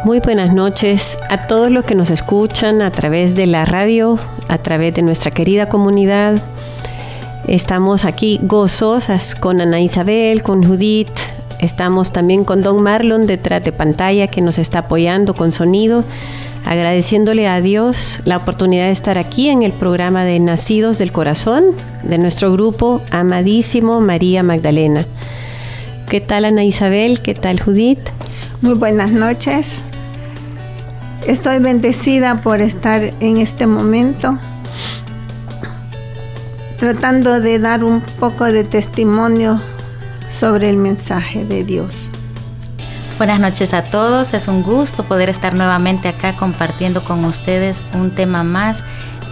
Muy buenas noches a todos los que nos escuchan a través de la radio, a través de nuestra querida comunidad. Estamos aquí gozosas con Ana Isabel, con Judith. Estamos también con Don Marlon detrás de pantalla que nos está apoyando con sonido. Agradeciéndole a Dios la oportunidad de estar aquí en el programa de Nacidos del Corazón de nuestro grupo amadísimo María Magdalena. ¿Qué tal, Ana Isabel? ¿Qué tal, Judith? Muy buenas noches. Estoy bendecida por estar en este momento tratando de dar un poco de testimonio sobre el mensaje de Dios. Buenas noches a todos, es un gusto poder estar nuevamente acá compartiendo con ustedes un tema más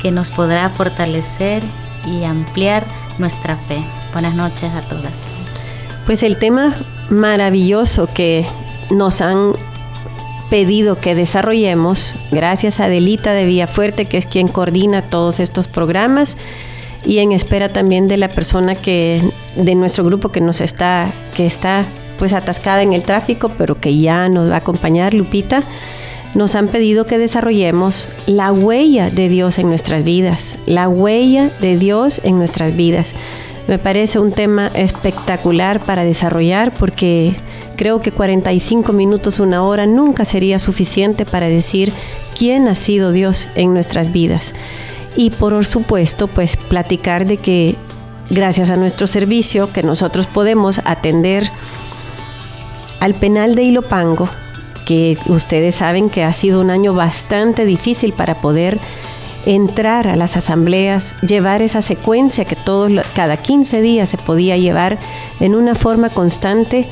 que nos podrá fortalecer y ampliar nuestra fe. Buenas noches a todas. Pues el tema maravilloso que nos han pedido que desarrollemos, gracias a Adelita de Villafuerte, que es quien coordina todos estos programas, y en espera también de la persona de nuestro grupo que está pues atascada en el tráfico, pero que ya nos va a acompañar, Lupita. Nos han pedido que desarrollemos la huella de Dios en nuestras vidas, la huella de Dios en nuestras vidas. Me parece un tema espectacular para desarrollar porque creo que 45 minutos, una hora, nunca sería suficiente para decir quién ha sido Dios en nuestras vidas. Y por supuesto, pues platicar de que gracias a nuestro servicio que nosotros podemos atender al penal de Ilopango, que ustedes saben que ha sido un año bastante difícil para poder entrar a las asambleas, llevar esa secuencia que cada 15 días se podía llevar en una forma constante,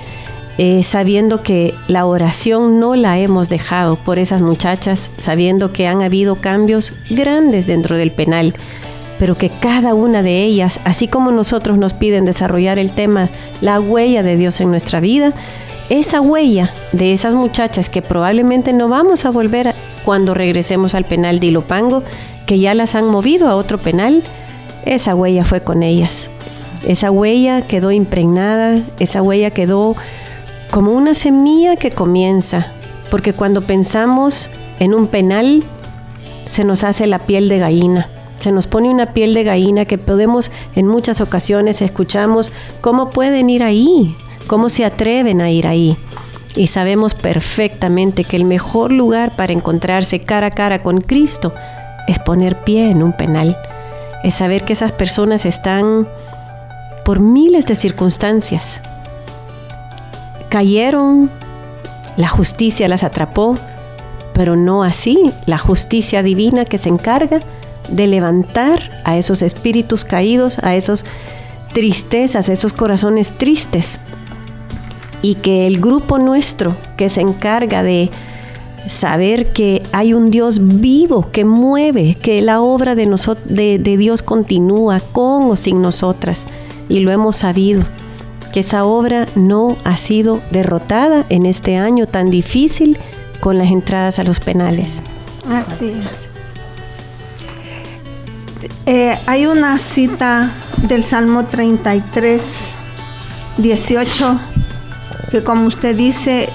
sabiendo que la oración no la hemos dejado por esas muchachas, sabiendo que han habido cambios grandes dentro del penal, pero que cada una de ellas, así como nosotros nos piden desarrollar el tema, la huella de Dios en nuestra vida, esa huella de esas muchachas que probablemente no vamos a volver cuando regresemos al penal de Ilopango, que ya las han movido a otro penal, esa huella fue con ellas. Esa huella quedó impregnada, esa huella quedó como una semilla que comienza, porque cuando pensamos en un penal, se nos hace la piel de gallina. Se nos pone una piel de gallina que podemos, en muchas ocasiones escuchamos cómo pueden ir ahí, cómo se atreven a ir ahí. Y sabemos perfectamente que el mejor lugar para encontrarse cara a cara con Cristo es poner pie en un penal. Es saber que esas personas están por miles de circunstancias. Cayeron, la justicia las atrapó, pero no así la justicia divina que se encarga de levantar a esos espíritus caídos, a esas tristezas, a esos corazones tristes. Y que el grupo nuestro que se encarga de saber que hay un Dios vivo que mueve, que la obra de Dios continúa con o sin nosotras, y lo hemos sabido, que esa obra no ha sido derrotada en este año tan difícil con las entradas a los penales. Sí. Así es. Hay una cita del Salmo 33, 18, que como usted dice,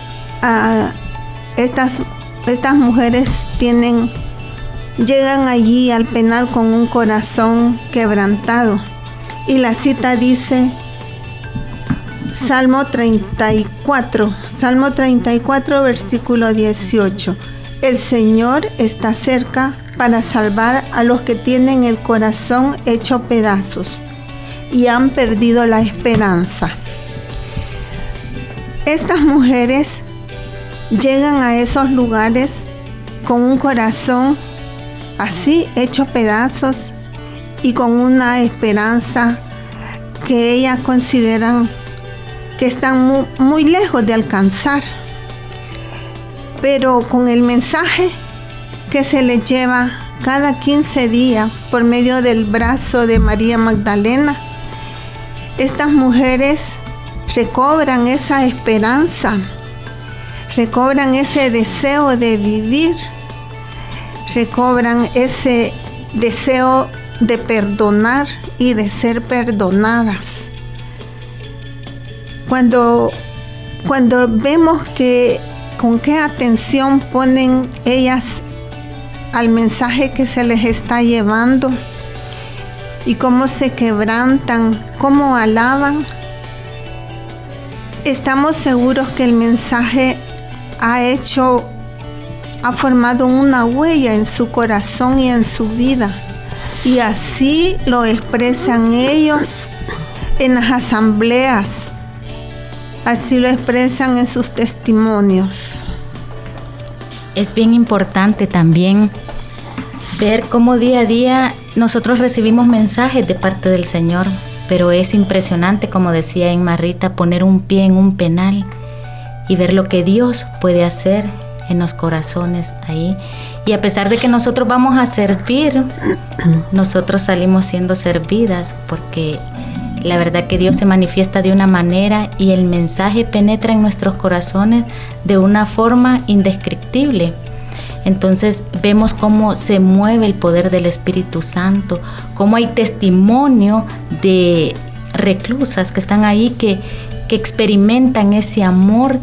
estas mujeres llegan allí al penal con un corazón quebrantado. Y la cita dice, Salmo 34, versículo 18. El Señor está cerca para salvar a los que tienen el corazón hecho pedazos y han perdido la esperanza. Estas mujeres llegan a esos lugares con un corazón así hecho pedazos y con una esperanza que ellas consideran que están muy lejos de alcanzar, pero con el mensaje que se les lleva cada 15 días por medio del brazo de María Magdalena, estas mujeres recobran esa esperanza, recobran ese deseo de vivir, recobran ese deseo de perdonar y de ser perdonadas. Cuando vemos que con qué atención ponen ellas al mensaje que se les está llevando y cómo se quebrantan, cómo alaban. Estamos seguros que el mensaje ha formado una huella en su corazón y en su vida. Y así lo expresan ellos en las asambleas. Así lo expresan en sus testimonios. Es bien importante también ver cómo día a día nosotros recibimos mensajes de parte del Señor, pero es impresionante, como decía Emma Rita, poner un pie en un penal y ver lo que Dios puede hacer en los corazones ahí. Y a pesar de que nosotros vamos a servir, nosotros salimos siendo servidas, porque la verdad que Dios se manifiesta de una manera y el mensaje penetra en nuestros corazones de una forma indescriptible. Entonces vemos cómo se mueve el poder del Espíritu Santo, cómo hay testimonio de reclusas que están ahí, que experimentan ese amor,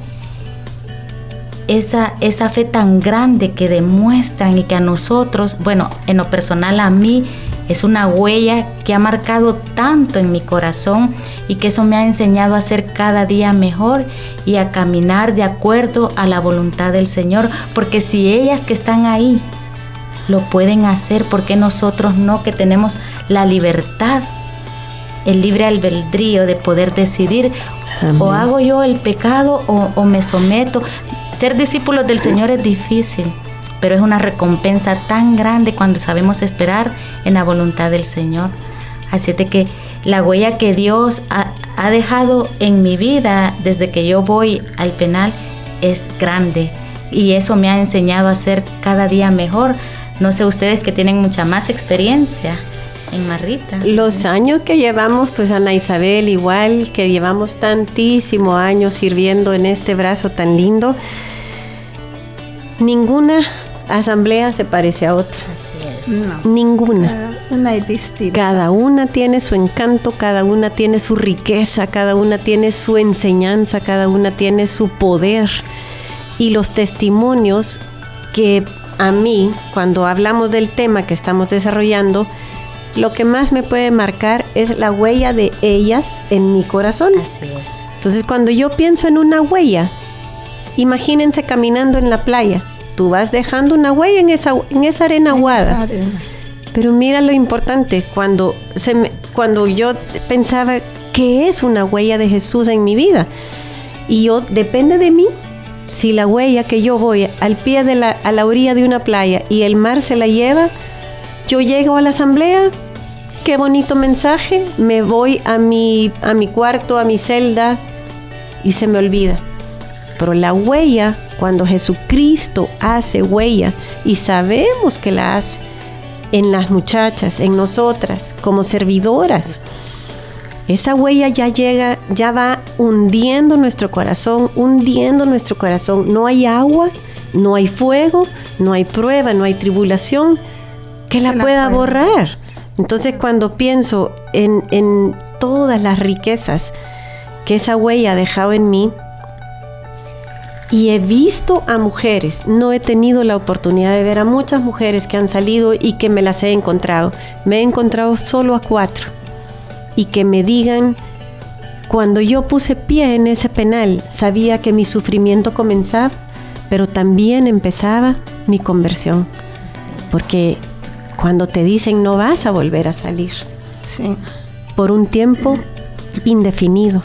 esa fe tan grande que demuestran, y que a nosotros, bueno, en lo personal a mí, es una huella que ha marcado tanto en mi corazón, y que eso me ha enseñado a ser cada día mejor y a caminar de acuerdo a la voluntad del Señor. Porque si ellas que están ahí lo pueden hacer, ¿por qué nosotros no, que tenemos la libertad, el libre albedrío de poder decidir? Amén. O hago yo el pecado o me someto. Ser discípulos del Señor es difícil, pero es una recompensa tan grande cuando sabemos esperar en la voluntad del Señor. Así es de que la huella que Dios ha dejado en mi vida desde que yo voy al penal es grande, y eso me ha enseñado a ser cada día mejor. No sé ustedes, que tienen mucha más experiencia, Emma Rita. Los años que llevamos, pues Ana Isabel igual, que llevamos tantísimos años sirviendo en este brazo tan lindo, ninguna asamblea se parece a otra. Así es. No. Ninguna. Cada una es distinta. Cada una tiene su encanto, cada una tiene su riqueza, cada una tiene su enseñanza, cada una tiene su poder. Y los testimonios que a mí, cuando hablamos del tema que estamos desarrollando, lo que más me puede marcar es la huella de ellas en mi corazón. Así es. Entonces, cuando yo pienso en una huella, imagínense caminando en la playa. Tú vas dejando una huella en esa arena aguada. Pero mira lo importante, cuando yo pensaba, ¿qué es una huella de Jesús en mi vida? Y depende de mí, si la huella que yo voy al pie a la orilla de una playa y el mar se la lleva, yo llego a la asamblea, qué bonito mensaje, me voy a mi cuarto, a mi celda, y se me olvida. Pero la huella, cuando Jesucristo hace huella, y sabemos que la hace en las muchachas, en nosotras, como servidoras, esa huella ya va hundiendo nuestro corazón. No hay agua, no hay fuego, no hay prueba, no hay tribulación que la pueda borrar. Entonces, cuando pienso en todas las riquezas que esa huella ha dejado en mí, y he visto a mujeres, no he tenido la oportunidad de ver a muchas mujeres que han salido y que me las he encontrado. Me he encontrado solo a 4. Y que me digan, cuando yo puse pie en ese penal, sabía que mi sufrimiento comenzaba, pero también empezaba mi conversión. Porque cuando te dicen no vas a volver a salir, sí, por un tiempo indefinido.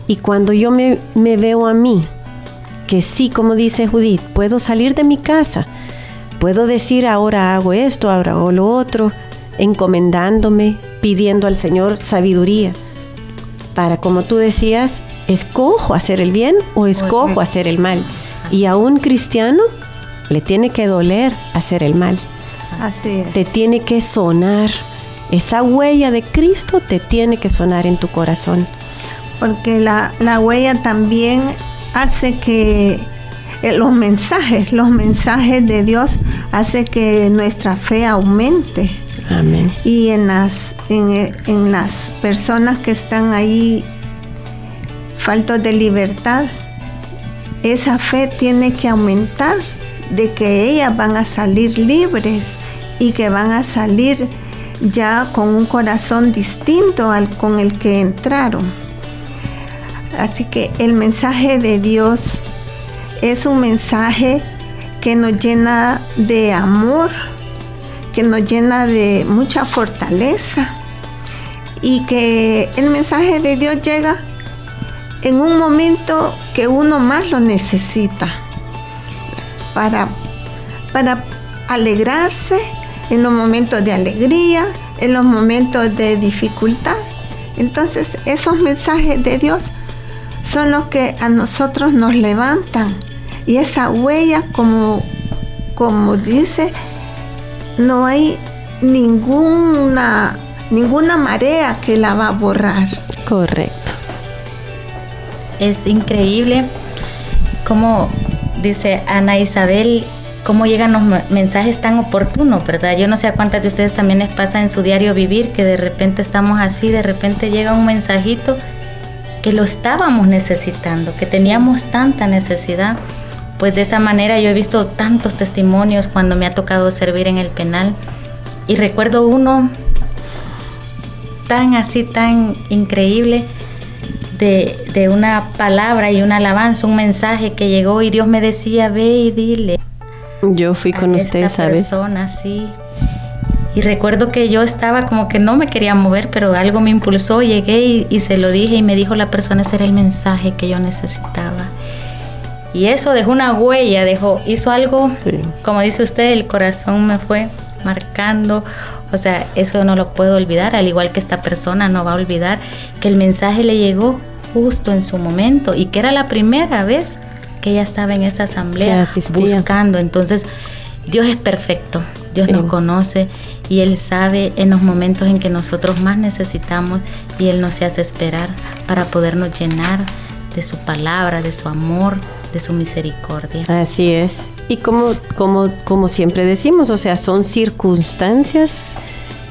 Y cuando yo me veo a mí, que sí, como dice Judith, puedo salir de mi casa, puedo decir ahora hago esto, ahora hago lo otro, encomendándome, pidiendo al Señor sabiduría para, como tú decías, escojo hacer el bien o escojo hacer el mal. Y a un cristiano le tiene que doler hacer el mal. Así es. Te tiene que sonar, esa huella de Cristo te tiene que sonar en tu corazón. Porque la huella también hace que los mensajes de Dios hace que nuestra fe aumente. Amén. Y en las personas que están ahí faltos de libertad, esa fe tiene que aumentar, de que ellas van a salir libres y que van a salir ya con un corazón distinto al con el que entraron. Así que el mensaje de Dios es un mensaje que nos llena de amor, que nos llena de mucha fortaleza, y que el mensaje de Dios llega en un momento que uno más lo necesita para alegrarse en los momentos de alegría, en los momentos de dificultad. Entonces esos mensajes de Dios son los que a nosotros nos levantan, y esa huella, como dice, no hay ninguna marea que la va a borrar. Correcto. Es increíble cómo dice Ana Isabel, cómo llegan los mensajes tan oportunos, ¿verdad? Yo no sé a cuántas de ustedes también les pasa en su diario vivir, que de repente estamos así, de repente llega un mensajito que lo estábamos necesitando, que teníamos tanta necesidad. Pues de esa manera yo he visto tantos testimonios cuando me ha tocado servir en el penal, y recuerdo uno tan increíble de una palabra y una alabanza, un mensaje que llegó, y Dios me decía: ve y dile. Yo fui con usted, ¿sabes? Persona, sí. Y recuerdo que yo estaba como que no me quería mover, pero algo me impulsó, llegué y se lo dije, y me dijo la persona: ese era el mensaje que yo necesitaba. Y eso dejó una huella, hizo algo, sí. Como dice usted, el corazón me fue marcando. O sea, eso no lo puedo olvidar, al igual que esta persona no va a olvidar que el mensaje le llegó justo en su momento, y que era la primera vez que ella estaba en esa asamblea buscando. Entonces, Dios es perfecto, Dios nos conoce, y Él sabe en los momentos en que nosotros más necesitamos, y Él nos hace esperar para podernos llenar de su palabra, de su amor, de su misericordia. Así es. Y como siempre decimos, o sea, son circunstancias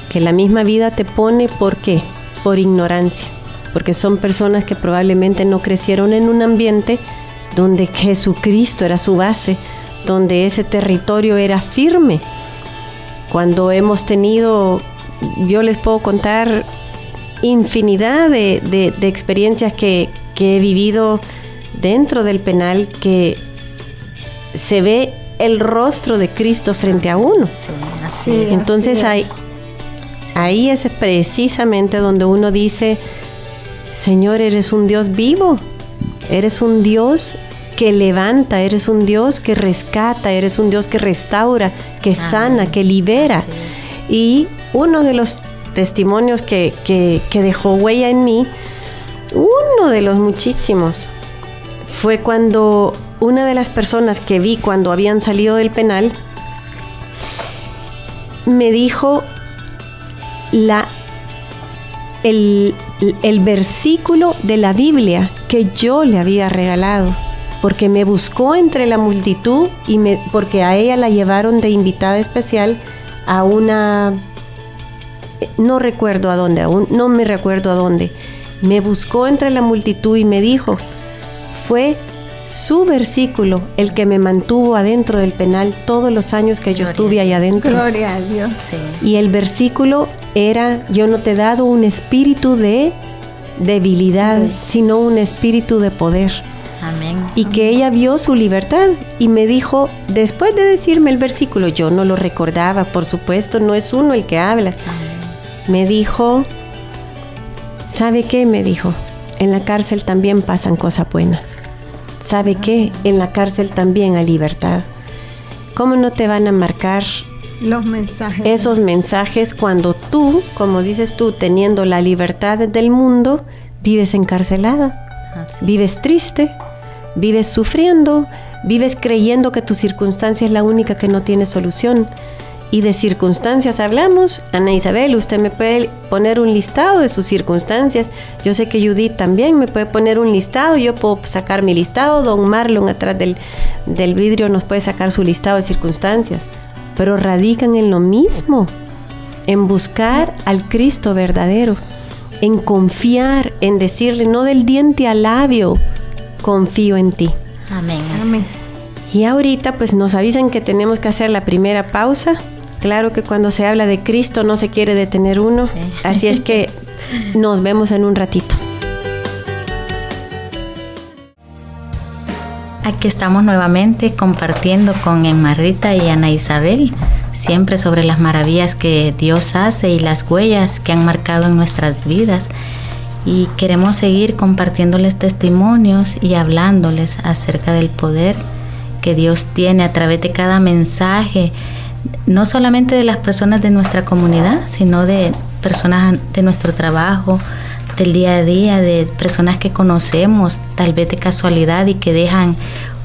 que la misma vida te pone. ¿Por qué? Por ignorancia. Porque son personas que probablemente no crecieron en un ambiente donde Jesucristo era su base, donde ese territorio era firme. Cuando hemos tenido, yo les puedo contar infinidad de experiencias que he vivido dentro del penal, que se ve el rostro de Cristo frente a uno. Sí, así es. Entonces ahí es precisamente donde uno dice: Señor, eres un Dios vivo, eres un Dios que levanta, eres un Dios que rescata, eres un Dios que restaura, que sana, que libera. Y uno de los testimonios que dejó huella en mí, uno de los muchísimos, fue cuando una de las personas que vi cuando habían salido del penal me dijo el versículo de la Biblia que yo le había regalado, porque me buscó entre la multitud porque a ella la llevaron de invitada especial a una, no recuerdo a dónde, aún no me recuerdo a dónde. Me buscó entre la multitud y me dijo: fue su versículo el que me mantuvo adentro del penal todos los años que yo estuve ahí adentro. Gloria a Dios. Sí. Y el versículo era: yo no te he dado un espíritu de debilidad, sino un espíritu de poder. Amén. Y que ella vio su libertad y me dijo, después de decirme el versículo, yo no lo recordaba, por supuesto, no es uno el que habla. Me dijo: ¿sabe qué? Me dijo: en la cárcel también pasan cosas buenas. ¿Sabe qué? En la cárcel también hay libertad. ¿Cómo no te van a marcar los mensajes? Esos mensajes cuando tú, como dices tú, teniendo la libertad del mundo, vives encarcelada, vives triste, vives sufriendo, vives creyendo que tu circunstancia es la única que no tiene solución. Y de circunstancias hablamos. Ana Isabel, usted me puede poner un listado de sus circunstancias. Yo sé que Judith también me puede poner un listado. Yo puedo sacar mi listado. Don Marlon atrás del vidrio nos puede sacar su listado de circunstancias. Pero radican en lo mismo, en buscar al Cristo verdadero, en confiar, en decirle, no del diente al labio, confío en ti. Amén. Amén. Y ahorita pues nos avisan que tenemos que hacer la primera pausa. Claro que cuando se habla de Cristo no se quiere detener uno, Sí. así es que nos vemos en un ratito. Aquí estamos nuevamente compartiendo con Emma Rita y Ana Isabel, siempre sobre las maravillas que Dios hace y las huellas que han marcado en nuestras vidas. Y queremos seguir compartiéndoles testimonios y hablándoles acerca del poder que Dios tiene a través de cada mensaje, no solamente de las personas de nuestra comunidad, sino de personas de nuestro trabajo, del día a día, de personas que conocemos, tal vez de casualidad, y que dejan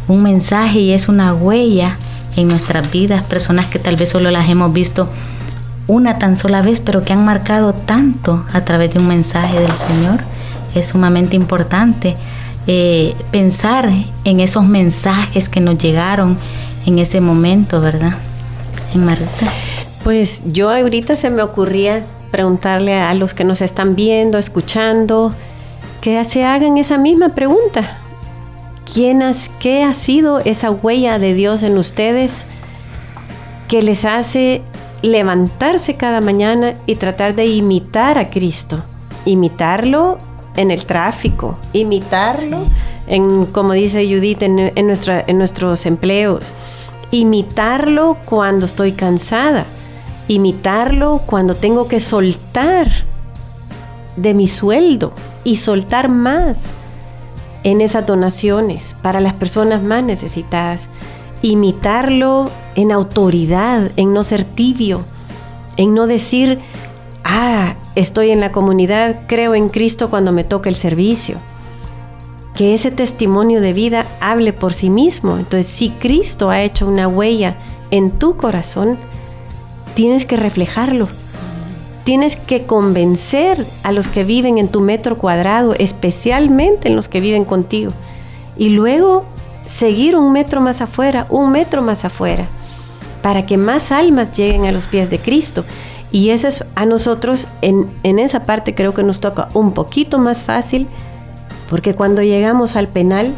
un mensaje y es una huella en nuestras vidas, personas que tal vez solo las hemos visto una tan sola vez, pero que han marcado tanto a través de un mensaje del Señor. Es sumamente importante pensar en esos mensajes que nos llegaron en ese momento, ¿verdad? En Marita. Pues yo ahorita se me ocurría preguntarle a los que nos están viendo, escuchando, que se hagan esa misma pregunta. ¿Qué ha sido esa huella de Dios en ustedes que les hace levantarse cada mañana y tratar de imitar a Cristo? Imitarlo en el tráfico, imitarlo en, como dice Judith, en nuestros empleos, imitarlo cuando estoy cansada, imitarlo cuando tengo que soltar de mi sueldo y soltar más en esas donaciones para las personas más necesitadas, imitarlo en autoridad, en no ser tibio, en no decir, estoy en la comunidad, creo en Cristo cuando me toca el servicio. Que ese testimonio de vida hable por sí mismo. Entonces, si Cristo ha hecho una huella en tu corazón, tienes que reflejarlo. Tienes que convencer a los que viven en tu metro cuadrado, especialmente en los que viven contigo. Y luego seguir un metro más afuera, para que más almas lleguen a los pies de Cristo. Y eso es a nosotros, en esa parte creo que nos toca un poquito más fácil, porque cuando llegamos al penal,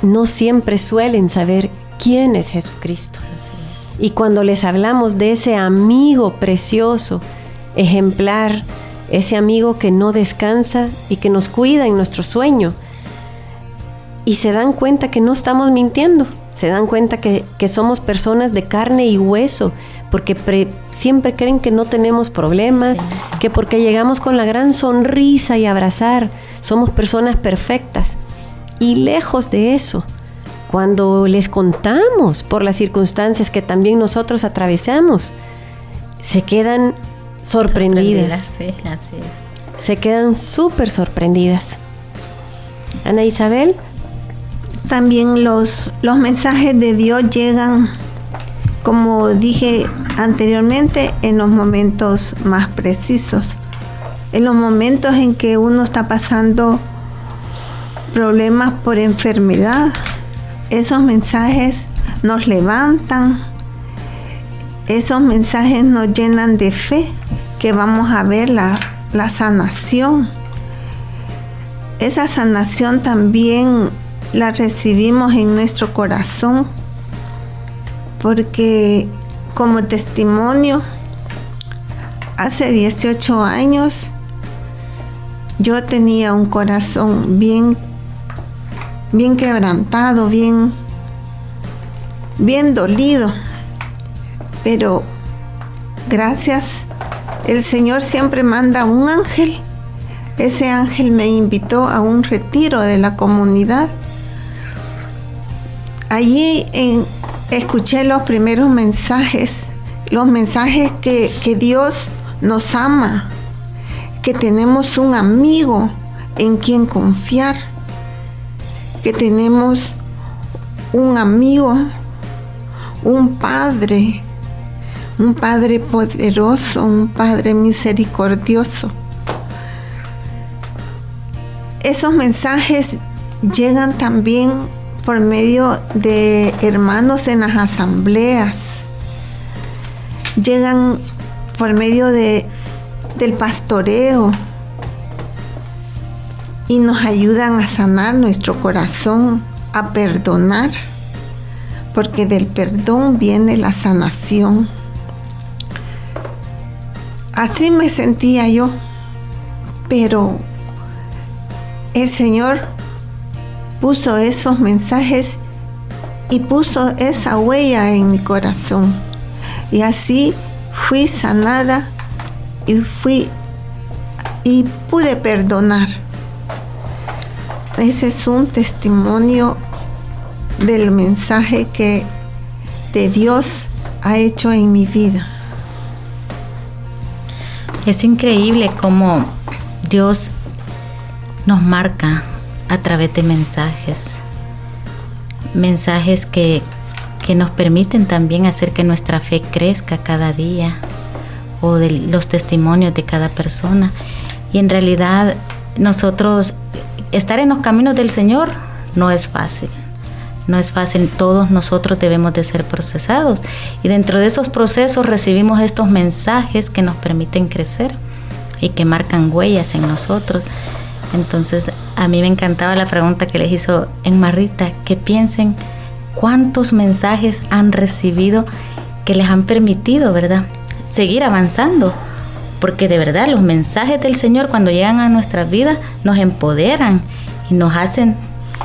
no siempre suelen saber quién es Jesucristo. Así es. Y cuando les hablamos de ese amigo precioso, ejemplar, ese amigo que no descansa y que nos cuida en nuestro sueño, y se dan cuenta que no estamos mintiendo, se dan cuenta que somos personas de carne y hueso, porque siempre creen que no tenemos problemas, Sí. que porque llegamos con la gran sonrisa y abrazar, somos personas perfectas. Y lejos de eso, cuando les contamos por las circunstancias que también nosotros atravesamos, se quedan sorprendidas. Sí, así es. Se quedan súper sorprendidas. Ana Isabel. También los mensajes de Dios llegan, como dije anteriormente, en los momentos más precisos, en los momentos en que uno está pasando problemas por enfermedad. Esos mensajes nos levantan, esos mensajes nos llenan de fe, que vamos a ver la sanación. Esa sanación también la recibimos en nuestro corazón, porque como testimonio, hace 18 años yo tenía un corazón bien quebrantado, bien dolido, pero gracias, el Señor siempre manda un ángel. Ese ángel me invitó a un retiro de la comunidad. Allí escuché los primeros mensajes, los mensajes que Dios nos ama, que tenemos un amigo en quien confiar, que tenemos un amigo, un Padre poderoso, un Padre misericordioso. Esos mensajes llegan también por medio de hermanos en las asambleas, llegan por medio del pastoreo y nos ayudan a sanar nuestro corazón, a perdonar, porque del perdón viene la sanación. Así me sentía yo, pero el Señor puso esos mensajes y puso esa huella en mi corazón. Y así fui sanada y pude perdonar. Ese es un testimonio del mensaje que de Dios ha hecho en mi vida. Es increíble cómo Dios nos marca a través de mensajes que nos permiten también hacer que nuestra fe crezca cada día, o de los testimonios de cada persona. Y en realidad nosotros estar en los caminos del Señor no es fácil. No es fácil, todos nosotros debemos de ser procesados, y dentro de esos procesos recibimos estos mensajes que nos permiten crecer y que marcan huellas en nosotros. Entonces a mí me encantaba la pregunta que les hizo Enmarrita, que piensen cuántos mensajes han recibido que les han permitido, ¿verdad?, seguir avanzando, porque de verdad los mensajes del Señor cuando llegan a nuestras vidas nos empoderan y nos hacen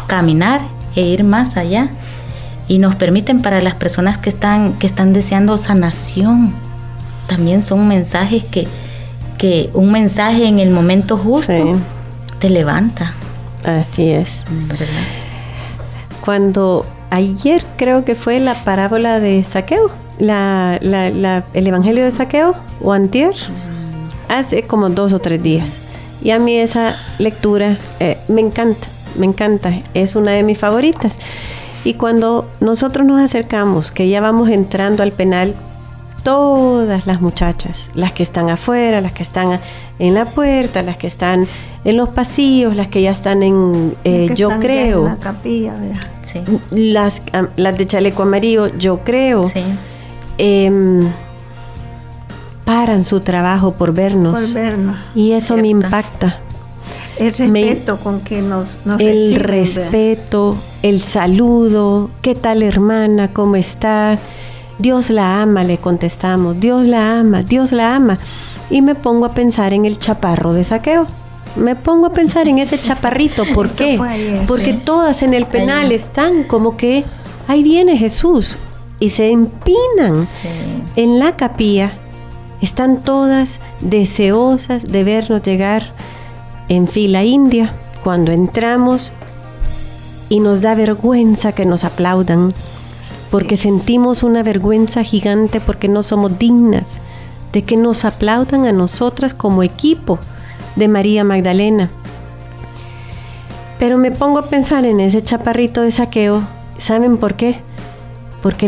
caminar e ir más allá, y nos permiten, para las personas que están deseando sanación, también son mensajes que un mensaje en el momento justo te levanta. Así es, ¿verdad? Cuando ayer creo que fue la parábola de Zaqueo, el evangelio de Zaqueo, o antier, hace como 2 o 3 días, y a mí esa lectura me encanta, es una de mis favoritas. Y cuando nosotros nos acercamos, que ya vamos entrando al penal, todas las muchachas, las que están afuera, las que están en la puerta, las que están en los pasillos, las que ya están en yo creo, en la capilla, ¿verdad? Sí. Las de chaleco amarillo, yo creo, Sí. paran su trabajo por vernos. Y eso Cierto. me impacta. El respeto con que nos el reciben, respeto, el saludo, ¿qué tal, hermana? ¿Cómo está? Dios la ama, le contestamos, Dios la ama, Dios la ama. Y me pongo a pensar en el chaparro de Zaqueo. Me pongo a pensar en ese chaparrito. ¿Por qué? Ayer, Porque sí. todas en el penal están como que ahí viene Jesús, y se empinan Sí. en la capilla. Están todas deseosas de vernos llegar en fila india. Cuando entramos, y nos da vergüenza que nos aplaudan, porque sentimos una vergüenza gigante, porque no somos dignas de que nos aplaudan a nosotras como equipo de María Magdalena. Pero me pongo a pensar en ese chaparrito de Zaqueo. ¿Saben por qué? Porque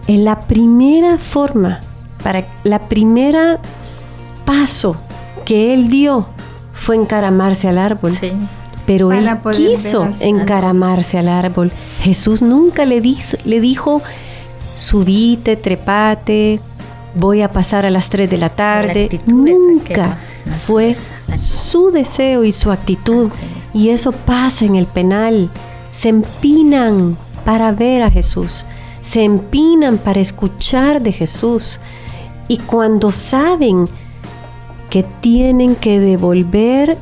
en la primera forma, para la primera paso que él dio fue encaramarse al árbol. Sí. Pero él Para poder quiso ver al Señor. encaramarse al árbol. Jesús nunca le dijo, subite, trepate, voy a pasar a las 3 de la tarde. actitud de Nunca. Zaqueo. Así Fue es. su deseo y su actitud. Así es. Y eso pasa en el penal. Se empinan para ver a Jesús. Se empinan para escuchar de Jesús. Y cuando saben que tienen que devolver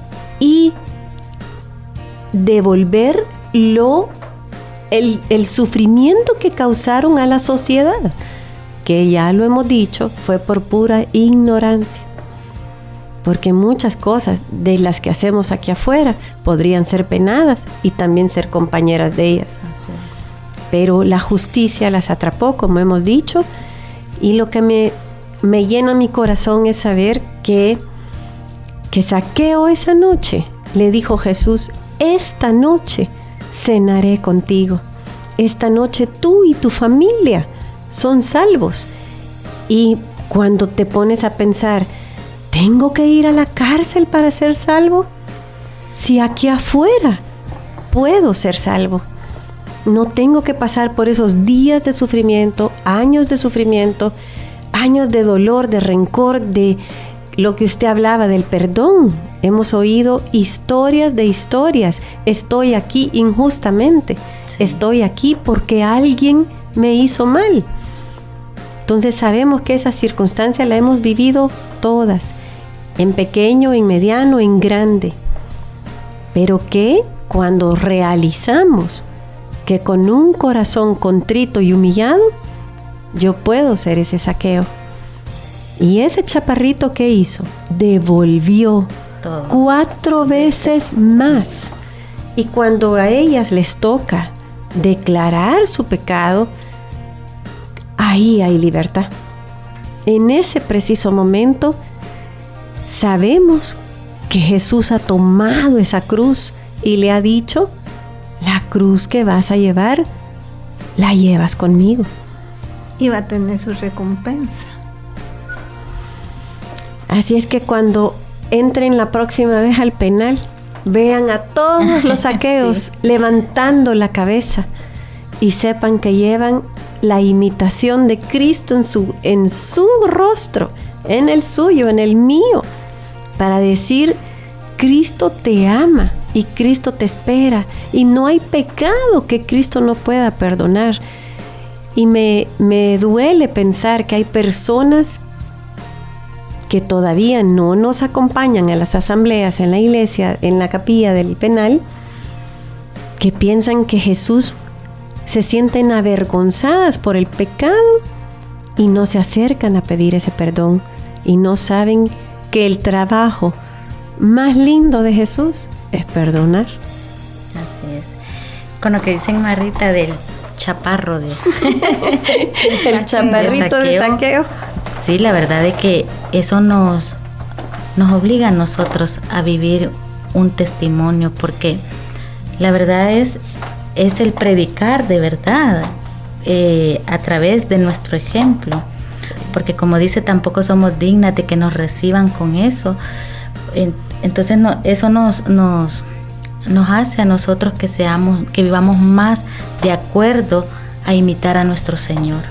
el sufrimiento que causaron a la sociedad, que ya lo hemos dicho, fue por pura ignorancia. Porque muchas cosas de las que hacemos aquí afuera podrían ser penadas y también ser compañeras de ellas. Así es. Pero la justicia las atrapó, como hemos dicho, y lo que me llena mi corazón es saber que Zaqueo esa noche le dijo Jesús: esta noche cenaré contigo, esta noche tú y tu familia son salvos. Y cuando te pones a pensar, ¿tengo que ir a la cárcel para ser salvo? Si aquí afuera puedo ser salvo. No tengo que pasar por esos días de sufrimiento, años de dolor, de rencor, de lo que usted hablaba del perdón. hemos oído historias de historias. Estoy aquí injustamente. Sí. Estoy aquí porque alguien me hizo mal. Entonces sabemos que esa circunstancia la hemos vivido todas, en pequeño, en mediano, en grande. Pero que cuando realizamos que con un corazón contrito y humillado, yo puedo ser ese Zaqueo. Y ese chaparrito, ¿qué hizo? Devolvió todo, 4 veces más. Y cuando a ellas les toca declarar su pecado, ahí hay libertad. En ese preciso momento sabemos que Jesús ha tomado esa cruz y le ha dicho: la cruz que vas a llevar, la llevas conmigo. Y va a tener su recompensa. Así es que cuando entren la próxima vez al penal, vean a todos los Zaqueos sí, levantando la cabeza y sepan que llevan la imitación de Cristo en su rostro, en el suyo, en el mío, para decir: Cristo te ama y Cristo te espera y no hay pecado que Cristo no pueda perdonar. Y me duele pensar que hay personas que todavía no nos acompañan a las asambleas en la iglesia, en la capilla del penal, que piensan que Jesús se sienten avergonzadas por el pecado y no se acercan a pedir ese perdón y no saben que el trabajo más lindo de Jesús es perdonar. Así es. Con lo que dicen Marita del chaparro el chaparrito de Zaqueo. Sí, la verdad es que eso nos obliga a nosotros a vivir un testimonio, porque la verdad es el predicar de verdad a través de nuestro ejemplo, porque como dice, tampoco somos dignas de que nos reciban con eso. Entonces eso nos hace a nosotros que vivamos más de acuerdo a imitar a nuestro Señor,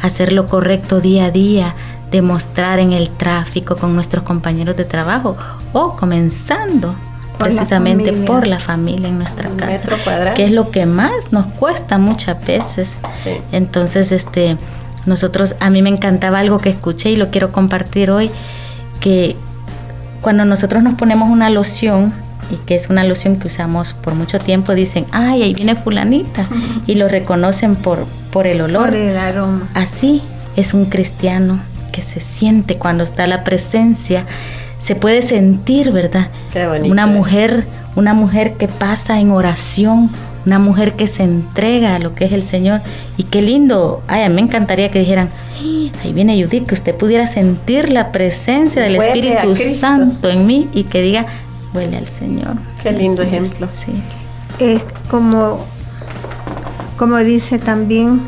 hacer lo correcto día a día, demostrar en el tráfico con nuestros compañeros de trabajo o comenzando precisamente por la familia en nuestra casa, que es lo que más nos cuesta muchas veces. Sí. Entonces, nosotros, a mí me encantaba algo que escuché y lo quiero compartir hoy, que cuando nosotros nos ponemos una loción, y que es una loción que usamos por mucho tiempo, dicen: ay, ahí viene fulanita, y lo reconocen por el olor, por el aroma. Así es un cristiano, que se siente cuando está la presencia, se puede sentir, ¿verdad? Qué bonito. Una mujer que pasa en oración, una mujer que se entrega a lo que es el Señor. Y qué lindo. Ay, a mí me encantaría que dijeran: ahí viene Judith, que usted pudiera sentir la presencia del Espíritu Santo en mí, y que diga: huele al Señor. Qué lindo ejemplo. Sí. Es como dice también,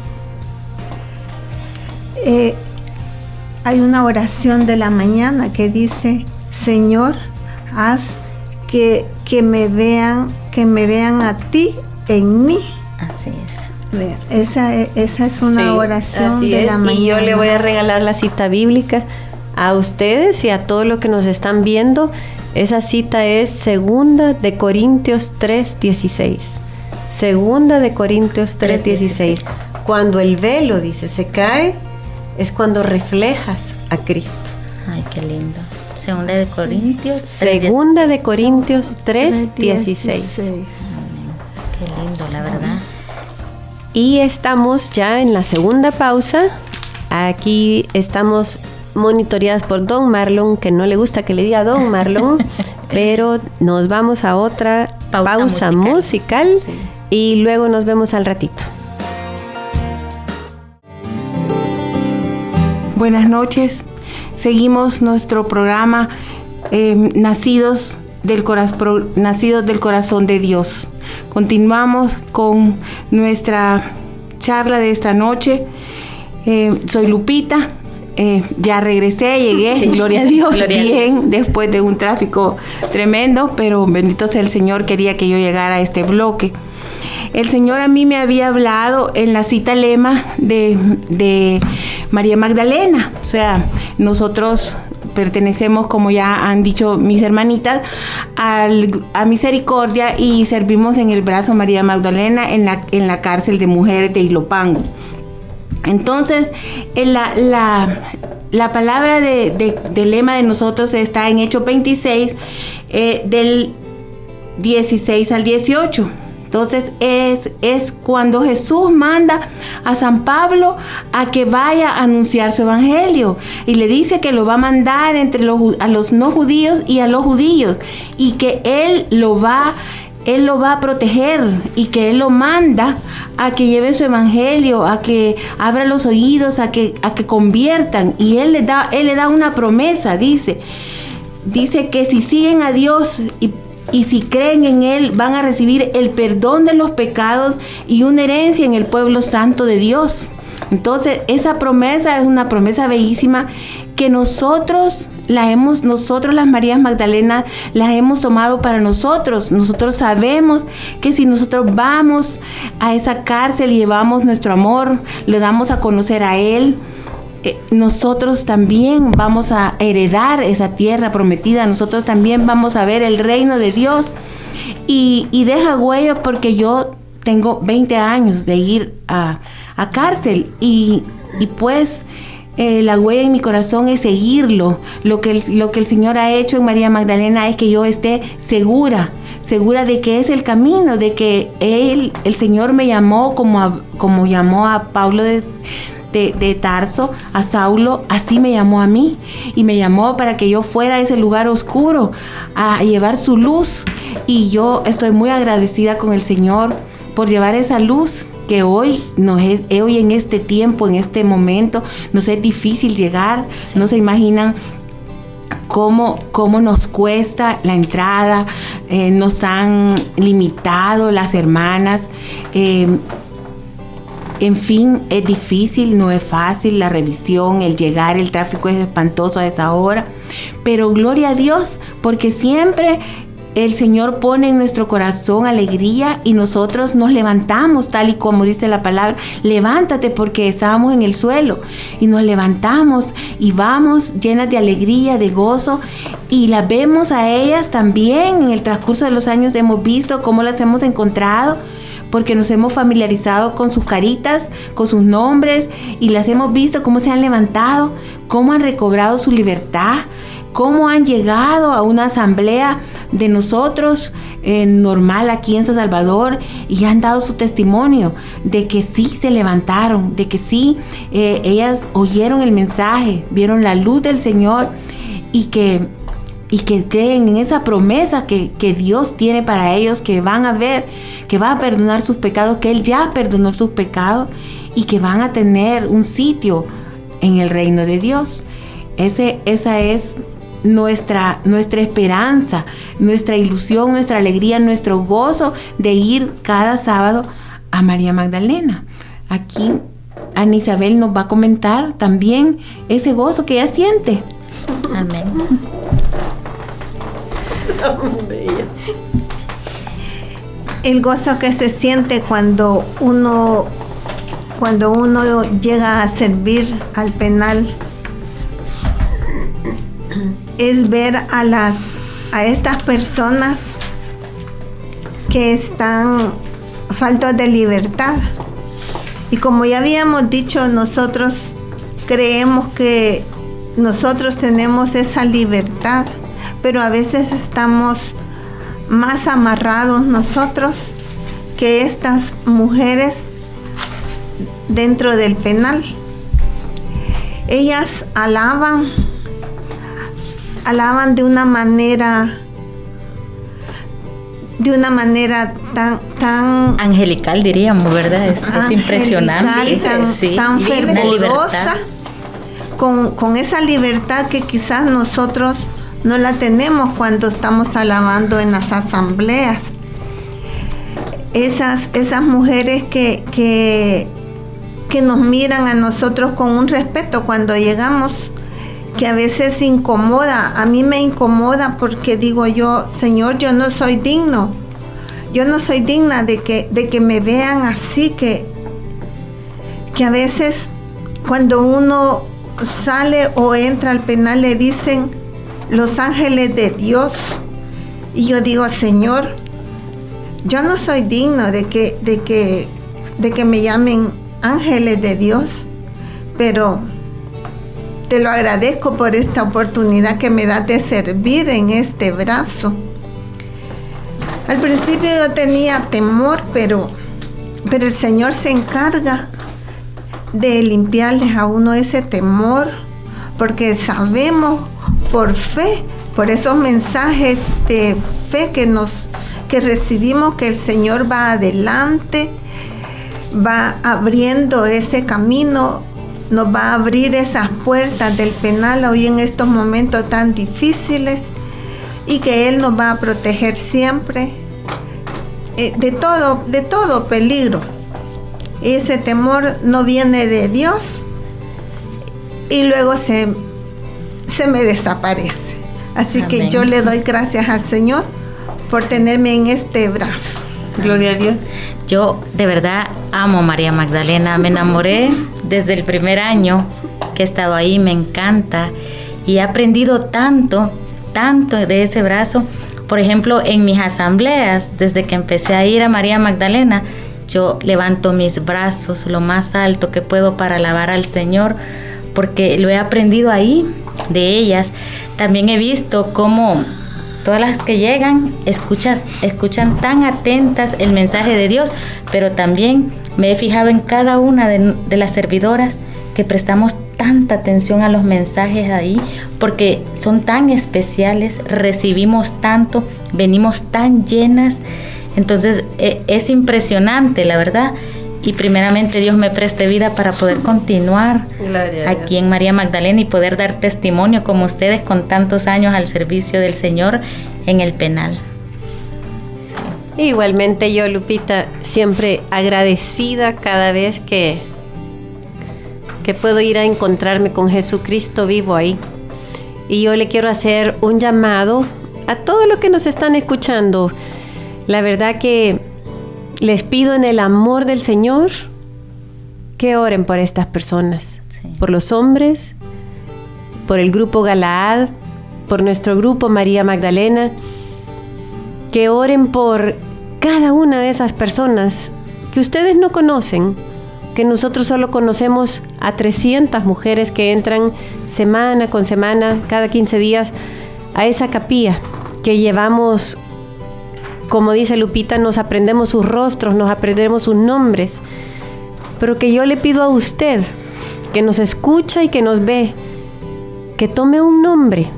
hay una oración de la mañana que dice: Señor, haz que me vean a ti en mí. Así es. Esa es una oración de la mañana. Y yo le voy a regalar la cita bíblica a ustedes y a todos los que nos están viendo. Esa cita es 2 de Corintios 3:16. 2 de Corintios 3:16. Cuando el velo, dice, se cae, es cuando reflejas a Cristo. Ay, qué lindo. 2 de Corintios 2 de Corintios 3:16. Qué lindo, la verdad. Y estamos ya en la segunda pausa. Aquí estamos monitoreadas por Don Marlon, que no le gusta que le diga Don Marlon, pero nos vamos a otra pausa musical sí. Y luego nos vemos al ratito. Buenas noches. Seguimos nuestro programa Nacidos del Corazón de Dios. Continuamos con nuestra charla de esta noche. Soy Lupita. Ya regresé, llegué, sí. Gloria a Dios, bien, después de un tráfico tremendo, pero bendito sea el Señor, quería que yo llegara a este bloque. El Señor a mí me había hablado en la cita lema de María Magdalena. O sea, nosotros pertenecemos, como ya han dicho mis hermanitas, a Misericordia, y servimos en el brazo María Magdalena en la cárcel de mujeres de Ilopango. Entonces, la palabra del lema de nosotros está en Hechos 26, del 16 al 18. Entonces es cuando Jesús manda a San Pablo a que vaya a anunciar su evangelio, y le dice que lo va a mandar a los no judíos y a los judíos, y que Él lo va a proteger, y que Él lo manda a que lleve su evangelio, a que abra los oídos, a que conviertan. Y Él le da una promesa, dice que si siguen a Dios y si creen en Él, van a recibir el perdón de los pecados y una herencia en el pueblo santo de Dios. Entonces, esa promesa es una promesa bellísima que nosotros las Marías Magdalenas las hemos tomado para nosotros. Nosotros sabemos que si nosotros vamos a esa cárcel y llevamos nuestro amor, le damos a conocer a Él, nosotros también vamos a heredar esa tierra prometida. Nosotros también vamos a ver el reino de Dios. Y deja huella, porque yo tengo 20 años de ir a cárcel, y pues la huella en mi corazón es seguirlo. Lo que el Señor ha hecho en María Magdalena es que yo esté segura de que es el camino, de que el Señor me llamó como llamó a Pablo de Tarso, a Saulo, así me llamó a mí, y me llamó para que yo fuera a ese lugar oscuro a llevar su luz. Y yo estoy muy agradecida con el Señor por llevar esa luz que hoy en este tiempo, en este momento, nos es difícil llegar. Sí. No se imaginan cómo nos cuesta la entrada, nos han limitado las hermanas. En fin, es difícil, no es fácil la revisión, el llegar, el tráfico es espantoso a esa hora. Pero gloria a Dios, porque siempre el Señor pone en nuestro corazón alegría, y nosotros nos levantamos, tal y como dice la palabra: levántate, porque estábamos en el suelo, y nos levantamos y vamos llenas de alegría, de gozo, y las vemos a ellas también. En el transcurso de los años hemos visto cómo las hemos encontrado, porque nos hemos familiarizado con sus caritas, con sus nombres, y las hemos visto cómo se han levantado, cómo han recobrado su libertad, cómo han llegado a una asamblea de nosotros normal aquí en San Salvador, y han dado su testimonio de que sí se levantaron, de que sí ellas oyeron el mensaje, vieron la luz del Señor, y que creen en esa promesa que Dios tiene para ellos, que van a ver, que va a perdonar sus pecados, que Él ya perdonó sus pecados, y que van a tener un sitio en el reino de Dios. Esa es nuestra esperanza, nuestra ilusión, nuestra alegría, nuestro gozo de ir cada sábado a María Magdalena. Aquí Ana Isabel nos va a comentar también ese gozo que ella siente. Amén. El gozo que se siente cuando uno llega a servir al penal es ver a estas personas que están faltos de libertad. Y como ya habíamos dicho, nosotros creemos que nosotros tenemos esa libertad, pero a veces estamos más amarrados nosotros que estas mujeres dentro del penal. Ellas alaban de una manera tan angelical, diríamos, ¿verdad? Es impresionante, tan fervorosa, con esa libertad que quizás nosotros no la tenemos cuando estamos alabando en las asambleas. Esas mujeres que nos miran a nosotros con un respeto cuando llegamos, que a veces incomoda. A mí me incomoda porque digo yo: Señor, yo no soy digna de que me vean así, que a veces cuando uno sale o entra al penal le dicen los ángeles de Dios. Y yo digo, Señor, yo no soy digno de que me llamen ángeles de Dios, pero te lo agradezco por esta oportunidad que me das de servir en este brazo. Al principio yo tenía temor, pero el Señor se encarga de limpiarles a uno ese temor, porque sabemos por fe, por esos mensajes de fe que recibimos, que el Señor va adelante, va abriendo ese camino, nos va a abrir esas puertas del penal hoy en estos momentos tan difíciles, y que Él nos va a proteger siempre de todo peligro. Ese temor no viene de Dios y luego se me desaparece. Así que yo le doy gracias al Señor por tenerme en este brazo. Gloria a Dios. Yo de verdad amo a María Magdalena. Me enamoré desde el primer año que he estado ahí. Me encanta y he aprendido tanto de ese brazo. Por ejemplo, en mis asambleas, desde que empecé a ir a María Magdalena, yo levanto mis brazos lo más alto que puedo para alabar al Señor, porque lo he aprendido ahí de ellas. También he visto cómo todas las que llegan escuchan tan atentas el mensaje de Dios, pero también me he fijado en cada una de las servidoras que prestamos tanta atención a los mensajes ahí, porque son tan especiales, recibimos tanto, venimos tan llenas. Entonces es impresionante, la verdad. Y primeramente Dios me preste vida para poder continuar aquí en María Magdalena y poder dar testimonio como ustedes con tantos años al servicio del Señor en el penal. Igualmente yo, Lupita, siempre agradecida cada vez que puedo ir a encontrarme con Jesucristo vivo ahí. Y yo le quiero hacer un llamado a todos los que nos están escuchando. La verdad que les pido en el amor del Señor que oren por estas personas, sí, por los hombres, por el grupo Galaad, por nuestro grupo María Magdalena, que oren por cada una de esas personas que ustedes no conocen, que nosotros solo conocemos a 300 mujeres que entran semana con semana, cada 15 días, a esa capilla que llevamos. Como dice Lupita, nos aprendemos sus rostros, nos aprendemos sus nombres, pero que yo le pido a usted, que nos escucha y que nos ve, que tome un nombre,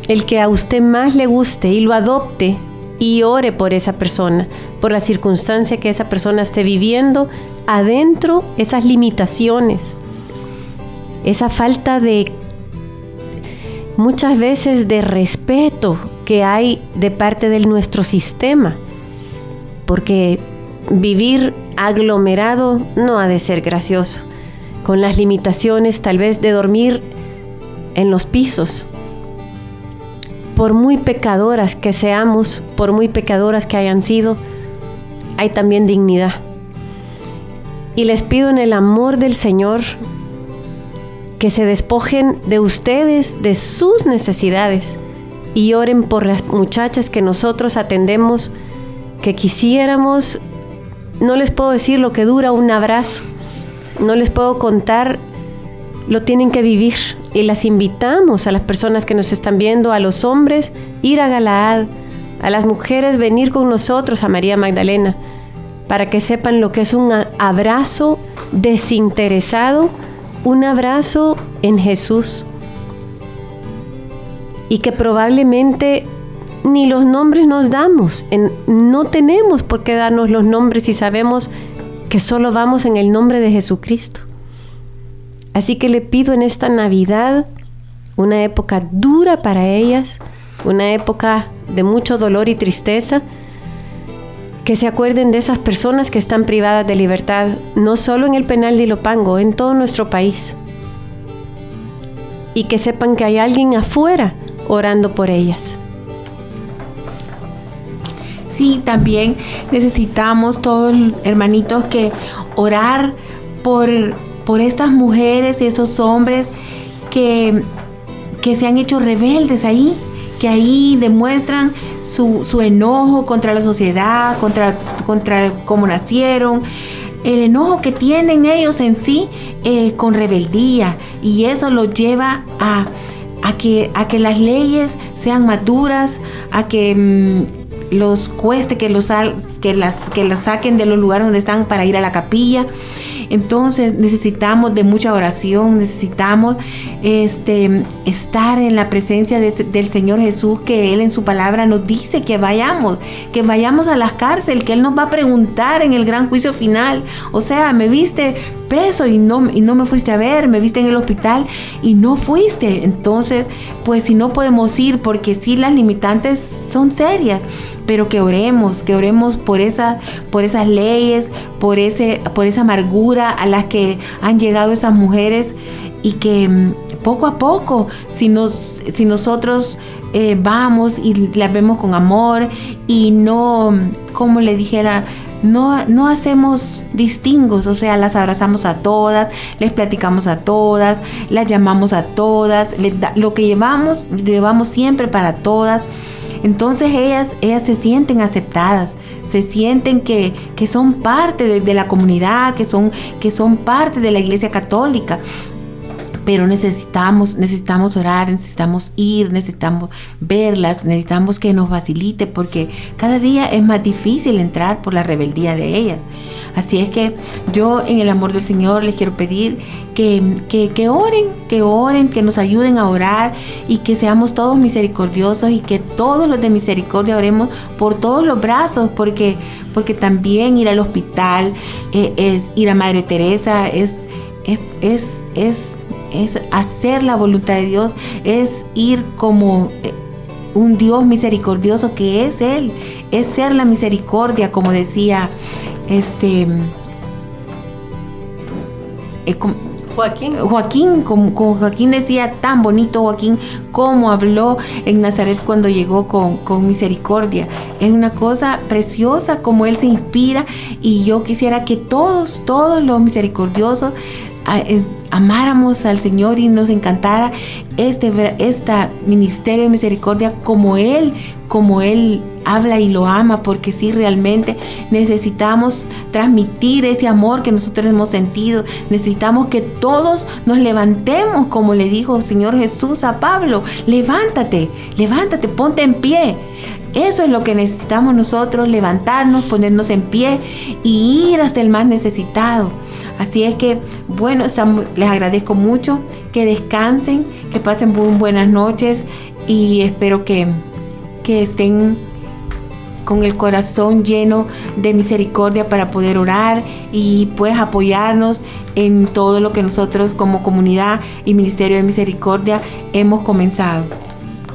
el que a usted más le guste, y lo adopte y ore por esa persona, por la circunstancia que esa persona esté viviendo adentro, esas limitaciones, esa falta de, muchas veces, de respeto que hay de parte de nuestro sistema, porque vivir aglomerado no ha de ser gracioso, con las limitaciones tal vez de dormir en los pisos. Por muy pecadoras que seamos, por muy pecadoras que hayan sido, hay también dignidad. Y les pido en el amor del Señor que se despojen de ustedes, de sus necesidades, y oren por las muchachas que nosotros atendemos, que quisiéramos. No les puedo decir lo que dura un abrazo, no les puedo contar, lo tienen que vivir. Y las invitamos a las personas que nos están viendo, a los hombres, ir a Galaad, a las mujeres, venir con nosotros a María Magdalena, para que sepan lo que es un abrazo desinteresado, un abrazo en Jesús. Y que probablemente ni los nombres nos damos. No tenemos por qué darnos los nombres si sabemos que solo vamos en el nombre de Jesucristo. Así que le pido en esta Navidad, una época dura para ellas, una época de mucho dolor y tristeza, que se acuerden de esas personas que están privadas de libertad, no solo en el penal de Ilopango, en todo nuestro país. Y que sepan que hay alguien afuera orando por ellas. Sí, también necesitamos todos, hermanitos, que orar por estas mujeres y esos hombres que se han hecho rebeldes ahí, que ahí demuestran su enojo contra la sociedad, contra cómo nacieron, el enojo que tienen ellos en sí con rebeldía, y eso los lleva a que las leyes sean maduras, a que los cueste que los saquen de los lugares donde están para ir a la capilla. Entonces necesitamos de mucha oración, necesitamos estar en la presencia del Señor Jesús, que Él en su palabra nos dice que vayamos a las cárceles, que Él nos va a preguntar en el gran juicio final. O sea, me viste preso y no me fuiste a ver, me viste en el hospital y no fuiste. Entonces, pues si no podemos ir, porque sí, las limitantes son serias, pero que oremos por esas leyes, por esa amargura a las que han llegado esas mujeres, y que poco a poco, si nosotros vamos y las vemos con amor y no, como le dijera, no hacemos distingos, o sea, las abrazamos a todas, les platicamos a todas, las llamamos a todas, lo que llevamos siempre para todas. Entonces ellas se sienten aceptadas, se sienten que son parte de la comunidad, que son parte de la Iglesia Católica. Pero necesitamos orar, necesitamos ir, necesitamos verlas, necesitamos que nos facilite, porque cada día es más difícil entrar por la rebeldía de ellas. Así es que yo, en el amor del Señor, les quiero pedir que oren, que nos ayuden a orar, y que seamos todos misericordiosos, y que todos los de misericordia oremos por todos los brazos, porque también ir al hospital, es ir a Madre Teresa, es hacer la voluntad de Dios, es ir como un Dios misericordioso que es Él, es ser la misericordia, como decía Joaquín, como Joaquín decía, tan bonito Joaquín, como habló en Nazaret cuando llegó con misericordia. Es una cosa preciosa como él se inspira, y yo quisiera que todos los misericordiosos amáramos al Señor y nos encantara este ministerio de misericordia como Él habla y lo ama, porque sí, realmente necesitamos transmitir ese amor que nosotros hemos sentido. Necesitamos que todos nos levantemos, como le dijo el Señor Jesús a Pablo: levántate, ponte en pie. Eso es lo que necesitamos nosotros, levantarnos, ponernos en pie y ir hasta el más necesitado. Así es que, bueno, les agradezco mucho, que descansen, que pasen buenas noches, y espero que estén con el corazón lleno de misericordia para poder orar y pues apoyarnos en todo lo que nosotros como comunidad y Ministerio de Misericordia hemos comenzado.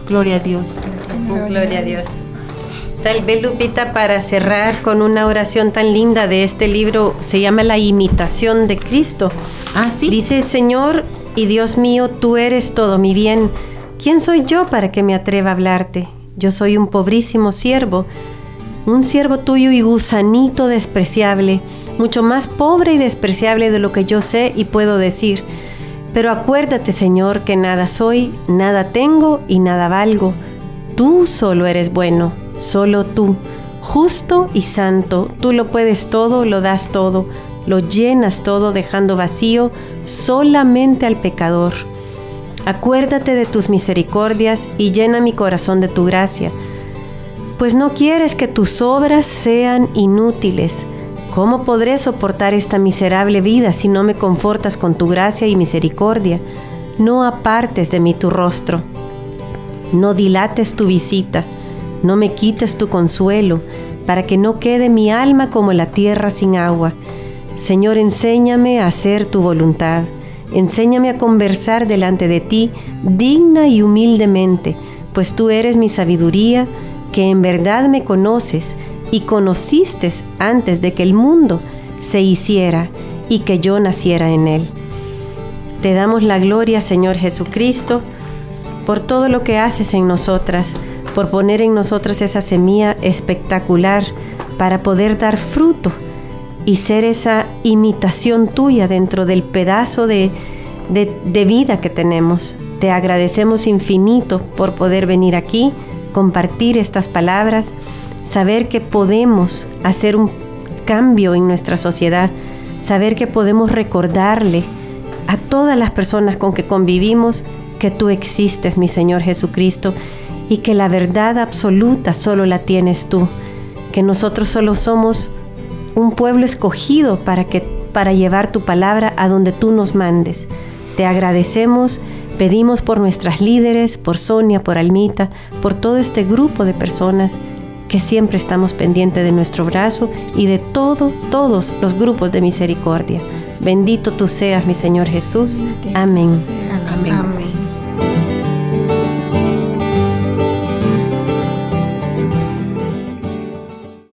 Gloria a Dios. Gloria a Dios. Tal vez, Lupita, para cerrar con una oración tan linda de este libro, se llama La imitación de Cristo. ¿Sí? Dice: Señor y Dios mío, tú eres todo mi bien. ¿Quién soy yo para que me atreva a hablarte? Yo soy un pobrísimo siervo, un siervo tuyo y gusanito despreciable, mucho más pobre y despreciable de lo que yo sé y puedo decir. Pero acuérdate, Señor, que nada soy, nada tengo y nada valgo. Tú solo eres bueno, solo tú, justo y santo. Tú lo puedes todo, lo das todo, lo llenas todo, dejando vacío solamente al pecador. Acuérdate de tus misericordias y llena mi corazón de tu gracia, pues no quieres que tus obras sean inútiles. ¿Cómo podré soportar esta miserable vida si no me confortas con tu gracia y misericordia? No apartes de mí tu rostro, no dilates tu visita, no me quites tu consuelo, para que no quede mi alma como la tierra sin agua. Señor, enséñame a hacer tu voluntad. Enséñame a conversar delante de ti digna y humildemente, pues tú eres mi sabiduría, que en verdad me conoces y conociste antes de que el mundo se hiciera y que yo naciera en él. Te damos la gloria, Señor Jesucristo, por todo lo que haces en nosotras, por poner en nosotras esa semilla espectacular para poder dar fruto y ser esa imitación tuya dentro del pedazo de de vida que tenemos. Te agradecemos infinito por poder venir aquí, compartir estas palabras, saber que podemos hacer un cambio en nuestra sociedad, saber que podemos recordarle a todas las personas con que convivimos que tú existes, mi Señor Jesucristo, y que la verdad absoluta solo la tienes tú, que nosotros solo somos un pueblo escogido para llevar tu palabra a donde tú nos mandes. Te agradecemos, pedimos por nuestras líderes, por Sonia, por Almita, por todo este grupo de personas que siempre estamos pendientes de nuestro brazo y de todos los grupos de misericordia. Bendito tú seas, mi Señor Jesús. Amén. Amén.